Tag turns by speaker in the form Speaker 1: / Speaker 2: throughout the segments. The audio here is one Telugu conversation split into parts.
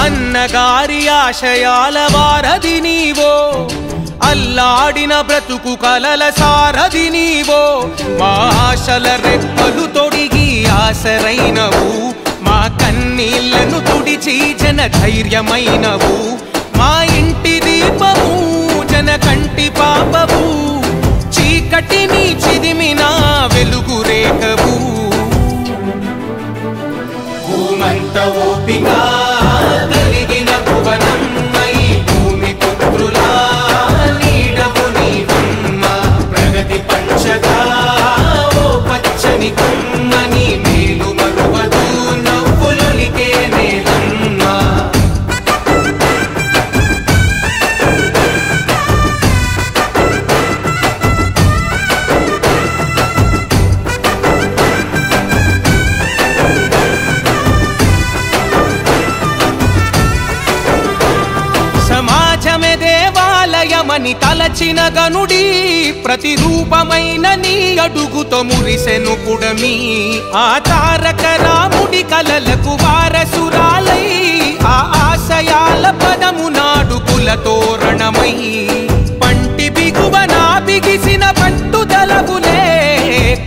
Speaker 1: అన్నగారి ఆశయాల వారధి నీవో, అల్లాడిన బ్రతుకు కలల సారథి నీవో, మా ఆశల రెక్కలు తొడిగి ఆసరైనవు, మా కన్నీళ్లను తుడిచి జన ధైర్యమైనవు, మా ఇంటి దీపము జన కంటి పాపవు, చీకటిని చిదిమిన వెలుగు రేఖవు. భూమంత ఓపిక కలిగిన భువనమ్మై భూమి పుత్రులా నీడవు నీవమ్మ, ప్రగతి పంచగా ఓ పచ్చని కొమ్మని మేలు మరువదు నవ్వులొలికే నేలమ్మ. సమాజమే దేవాలయమని తలచిన గనుడి, ప్రతిరూపమైన నీ అడుగుతో మురిసెను పుడమి, ఆ తారక రాముడి కలలకు వారసురాలై, ఆ ఆశయాల పదము నాడు కుల తోరణమై, పంటి బిగువన బిగిసిన పట్టుదలవులే,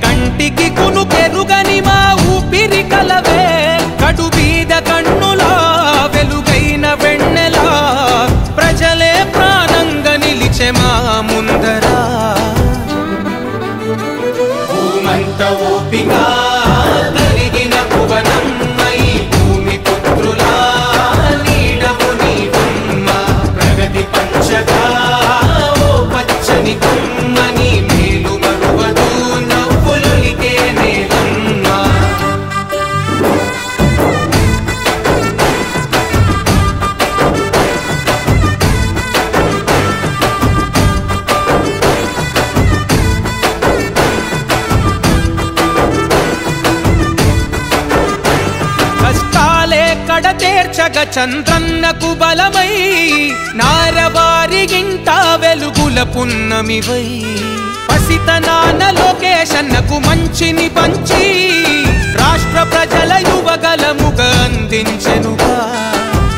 Speaker 1: కంటికి కునుకెరుగని మా ఊపిరి కలవే, కడు బీద కన్నులా వెలుగైన వెన్నెలా, ప్రజలే ప్రాణంగా నిలిచె మా ముందరా. భూమంత ఓపిక కలిగిన భువనమ్మై భూమి పుత్రులా నీడవు నీవమ్మ, ప్రగతి పంచగా ఓ పచ్చని కొమ్మని మేలు మరువదు నవ్వులొలికే నేలమ్మ. కష్టాలే కడతేర్చగ చంద్రన్నకు బలమై, నారవారి గింట వెలుగుల పున్నమివై, పసితనాన లోకేశన్నకు మంచిని పంచి, రాష్ట్ర ప్రజల యువగలముగా అందించెనుగా,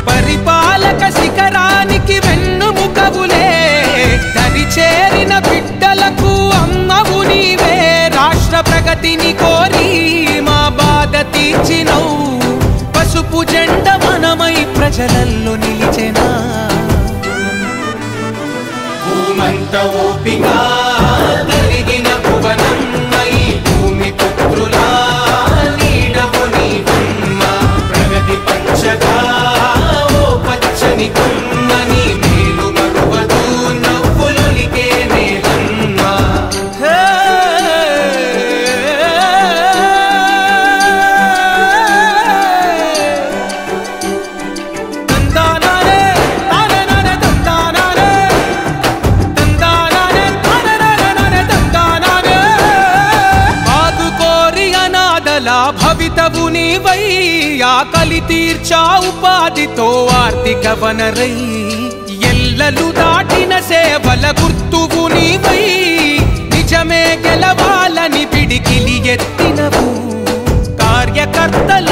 Speaker 1: పరిపాలక శిఖరానికి వెన్నుముకవులే, దరి చేరిన బిడ్డలకు అమ్మవు నీవే, రాష్ట్ర ప్రగతిని కోరి మా బాధ తీర్చినవు, పసుపు జెండ మనమై ప్రజలల్లో నిలిచెనా. భూమంత ఓపిక కలిగిన భువనమ్మై భూమి పుత్రులా నీడవు నీవమ్మ, ప్రగతి పంచగా ఓ పచ్చని కొమ్మని మేలు మరువదు నవ్వులొలికే నేలమ్మ. భవితవు నీవై, ఆకలి తీర్చా ఉపాధితో ఆర్థిక వనరై, ఎల్లలు దాటిన సేవల గుర్తువు నీవై, నిజమే గెలవాలని పిడికిలి ఎత్తినవు, కార్యకర్తల